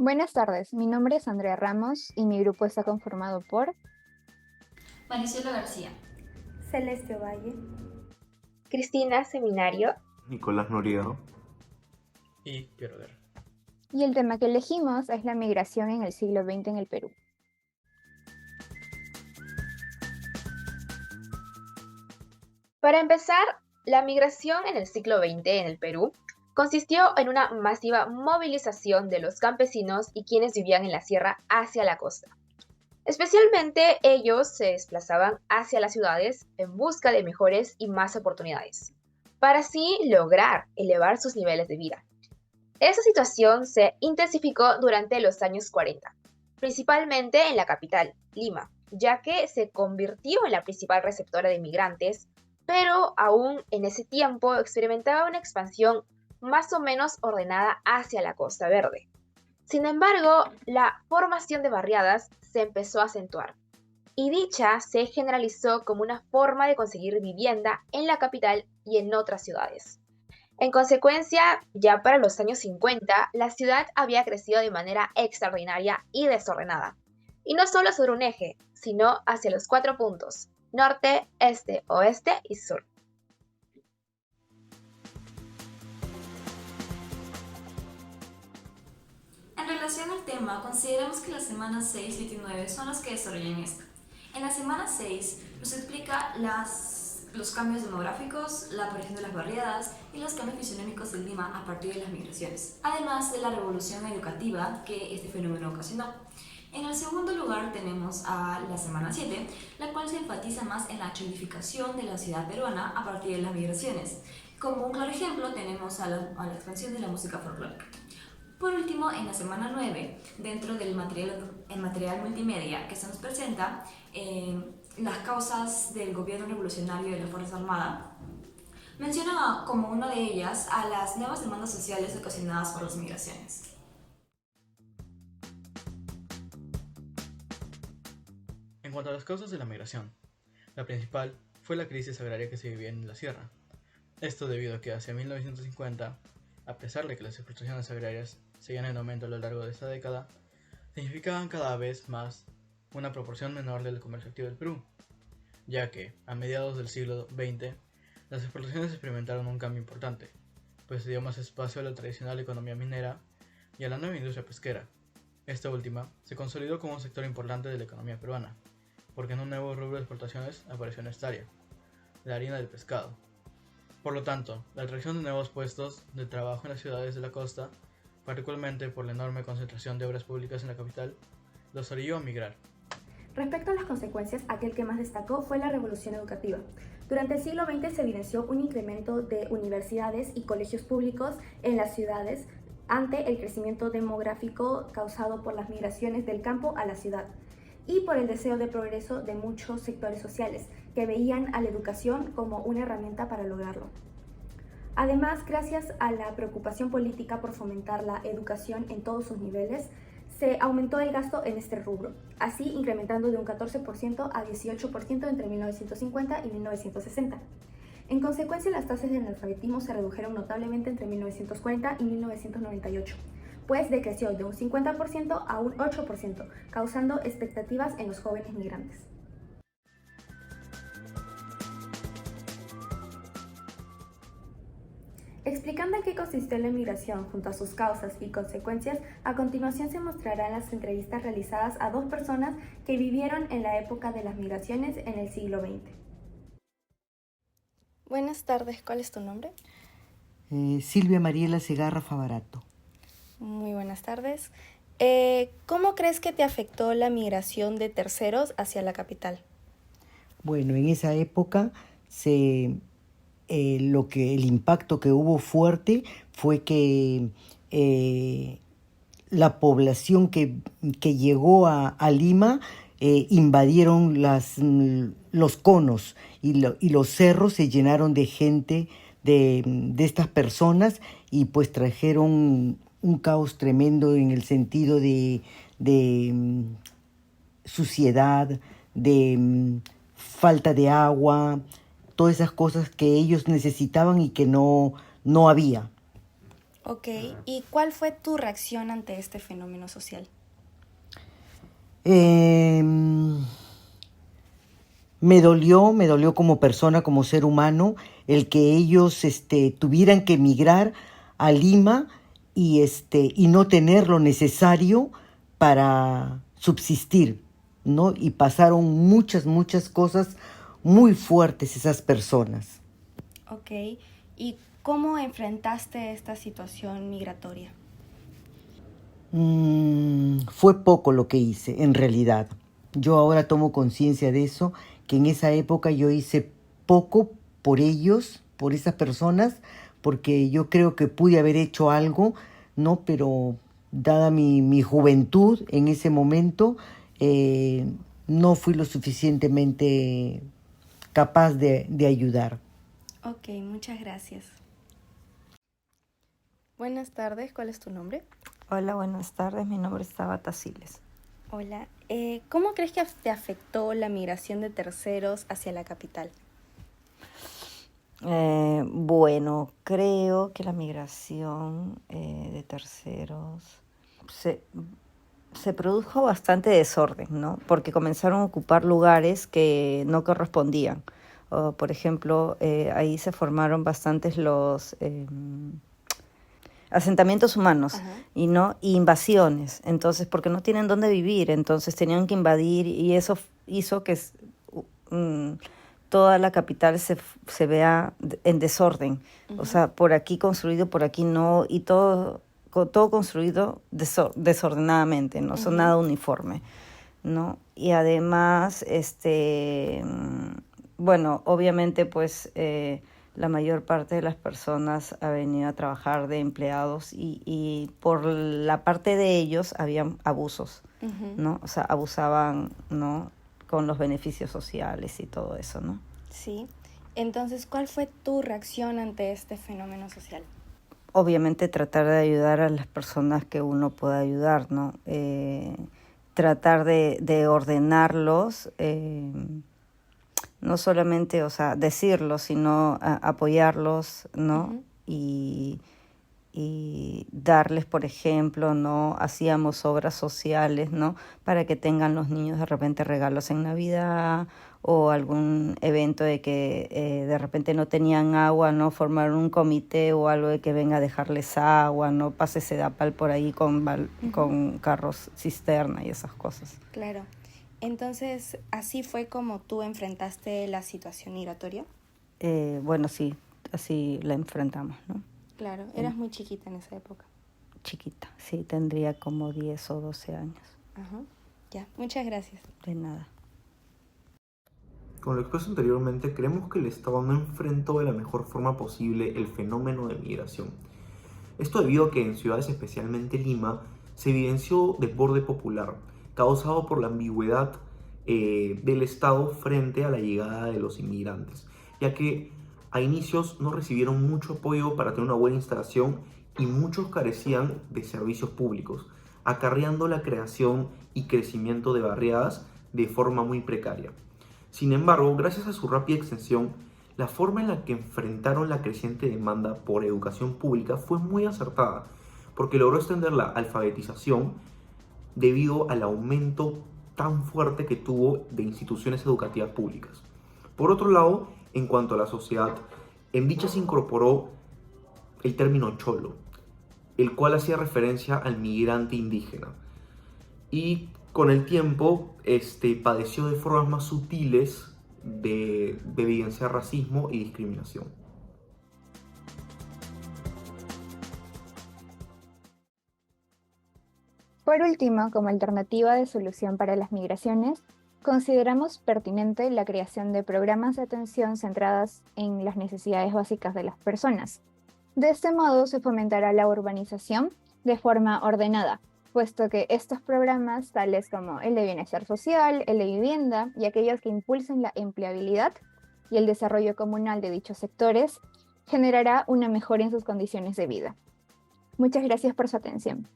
Buenas tardes, mi nombre es Andrea Ramos y mi grupo está conformado por... Maricela García. Celeste Valle. Cristina Seminario. Nicolás Noriega. Y Piero Guerra. Y el tema que elegimos es la migración en el siglo XX en el Perú. Para empezar, la migración en el siglo XX en el Perú consistió en una masiva movilización de los campesinos y quienes vivían en la sierra hacia la costa. Especialmente ellos se desplazaban hacia las ciudades en busca de mejores y más oportunidades, para así lograr elevar sus niveles de vida. Esa situación se intensificó durante los años 40, principalmente en la capital, Lima, ya que se convirtió en la principal receptora de inmigrantes, pero aún en ese tiempo experimentaba una expansión más o menos ordenada hacia la Costa Verde. Sin embargo, la formación de barriadas se empezó a acentuar, y dicha se generalizó como una forma de conseguir vivienda en la capital y en otras ciudades. En consecuencia, ya para los años 50, la ciudad había crecido de manera extraordinaria y desordenada, y no solo sobre un eje, sino hacia los 4 puntos: norte, este, oeste y sur. En relación al tema, consideramos que las semanas 6, 7 y 9 son las que desarrollan esto. En la semana 6 nos explica los cambios demográficos, la aparición de las barriadas y los cambios fisionómicos de Lima a partir de las migraciones, además de la revolución educativa que este fenómeno ocasionó. En el segundo lugar tenemos a la semana 7, la cual se enfatiza más en la cholificación de la ciudad peruana a partir de las migraciones. Como un claro ejemplo tenemos a la expansión de la música folclórica. Por último, en la semana 9, dentro del material multimedia que se nos presenta, las causas del gobierno revolucionario de la Fuerza Armada, menciona como una de ellas a las nuevas demandas sociales ocasionadas por las migraciones. En cuanto a las causas de la migración, la principal fue la crisis agraria que se vivía en la sierra. Esto debido a que hacia 1950, a pesar de que las explotaciones agrarias seguían en aumento a lo largo de esta década, significaban cada vez más una proporción menor del comercio activo del Perú, ya que, a mediados del siglo XX, las explotaciones experimentaron un cambio importante, pues se dio más espacio a la tradicional economía minera y a la nueva industria pesquera. Esta última se consolidó como un sector importante de la economía peruana, porque en un nuevo rubro de exportaciones apareció en esta área, la harina del pescado. Por lo tanto, la atracción de nuevos puestos de trabajo en las ciudades de la costa, particularmente por la enorme concentración de obras públicas en la capital, los orilló a migrar. Respecto a las consecuencias, aquel que más destacó fue la revolución educativa. Durante el siglo XX se evidenció un incremento de universidades y colegios públicos en las ciudades ante el crecimiento demográfico causado por las migraciones del campo a la ciudad y por el deseo de progreso de muchos sectores sociales que veían a la educación como una herramienta para lograrlo. Además, gracias a la preocupación política por fomentar la educación en todos sus niveles, se aumentó el gasto en este rubro, así incrementando de un 14% a 18% entre 1950 y 1960. En consecuencia, las tasas de analfabetismo se redujeron notablemente entre 1940 y 1998, pues decreció de un 50% a un 8%, causando expectativas en los jóvenes migrantes. Explicando en qué consistió la migración junto a sus causas y consecuencias, a continuación se mostrarán las entrevistas realizadas a dos personas que vivieron en la época de las migraciones en el siglo XX. Buenas tardes, ¿cuál es tu nombre? Silvia Mariela Segarra Favarato. Muy buenas tardes. ¿Cómo crees que te afectó la migración de terceros hacia la capital? Bueno, en esa época el impacto que hubo fuerte fue que la población que llegó a Lima invadieron los conos y los cerros se llenaron de gente de estas personas y pues trajeron un caos tremendo en el sentido de suciedad, de falta de agua, todas esas cosas que ellos necesitaban y que no había. Ok, ¿y cuál fue tu reacción ante este fenómeno social? Me dolió como persona, como ser humano, el que ellos tuvieran que emigrar a Lima y no tener lo necesario para subsistir, ¿no? Y pasaron muchas cosas muy fuertes esas personas. Ok, ¿y cómo enfrentaste esta situación migratoria? Fue poco lo que hice, en realidad. Yo ahora tomo conciencia de eso, que en esa época yo hice poco por ellos, por esas personas, porque yo creo que pude haber hecho algo, ¿no? Pero dada mi juventud en ese momento, eh, no fui lo suficientemente capaz de ayudar. Ok, muchas gracias. Buenas tardes, ¿cuál es tu nombre? Hola, buenas tardes. Mi nombre es Tabata Siles. Hola, ¿cómo crees que te afectó la migración de terceros hacia la capital? Bueno, creo que la migración de terceros se produjo bastante desorden, ¿no? Porque comenzaron a ocupar lugares que no correspondían. Por ejemplo, ahí se formaron bastantes los asentamientos humanos. Ajá. Y invasiones, entonces porque no tienen dónde vivir, entonces tenían que invadir y eso hizo que toda la capital se vea en desorden. Uh-huh. O sea, por aquí construido, por aquí no, y todo construido desordenadamente, no son nada uniforme, ¿no? Y además, bueno, obviamente pues la mayor parte de las personas ha venido a trabajar de empleados y por la parte de ellos habían abusos, ¿no? O sea, abusaban, ¿no? Con los beneficios sociales y todo eso, ¿no? Sí. Entonces, ¿cuál fue tu reacción ante este fenómeno social? Obviamente tratar de ayudar a las personas que uno pueda ayudar, ¿no? Tratar de ordenarlos, no solamente, o sea, decirlo, sino apoyarlos, ¿no? Uh-huh. Y darles, por ejemplo, ¿no? Hacíamos obras sociales, ¿no? Para que tengan los niños de repente regalos en Navidad o algún evento de que de repente no tenían agua, ¿no? Formar un comité o algo de que venga a dejarles agua, ¿no? Pase Sedapal por ahí con carros cisterna y esas cosas. Claro. Entonces, ¿así fue como tú enfrentaste la situación migratoria? Bueno, sí, así la enfrentamos, ¿no? Claro, eras muy chiquita en esa época. Chiquita, sí, tendría como 10 o 12 años. Ajá, ya, muchas gracias. De nada. Como lo expuesto anteriormente, creemos que el Estado no enfrentó de la mejor forma posible el fenómeno de migración. Esto debido a que en ciudades, especialmente Lima, se evidenció desborde popular, causado por la ambigüedad del Estado frente a la llegada de los inmigrantes, ya que a inicios no recibieron mucho apoyo para tener una buena instalación y muchos carecían de servicios públicos, acarreando la creación y crecimiento de barriadas de forma muy precaria. Sin embargo, gracias a su rápida extensión, la forma en la que enfrentaron la creciente demanda por educación pública fue muy acertada, porque logró extender la alfabetización debido al aumento tan fuerte que tuvo de instituciones educativas públicas. Por otro lado, en cuanto a la sociedad, en dicha se incorporó el término cholo, el cual hacía referencia al migrante indígena. Y con el tiempo, padeció de formas más sutiles de evidenciar racismo y discriminación. Por último, como alternativa de solución para las migraciones, consideramos pertinente la creación de programas de atención centradas en las necesidades básicas de las personas. De este modo se fomentará la urbanización de forma ordenada, puesto que estos programas, tales como el de bienestar social, el de vivienda y aquellos que impulsen la empleabilidad y el desarrollo comunal de dichos sectores, generará una mejora en sus condiciones de vida. Muchas gracias por su atención.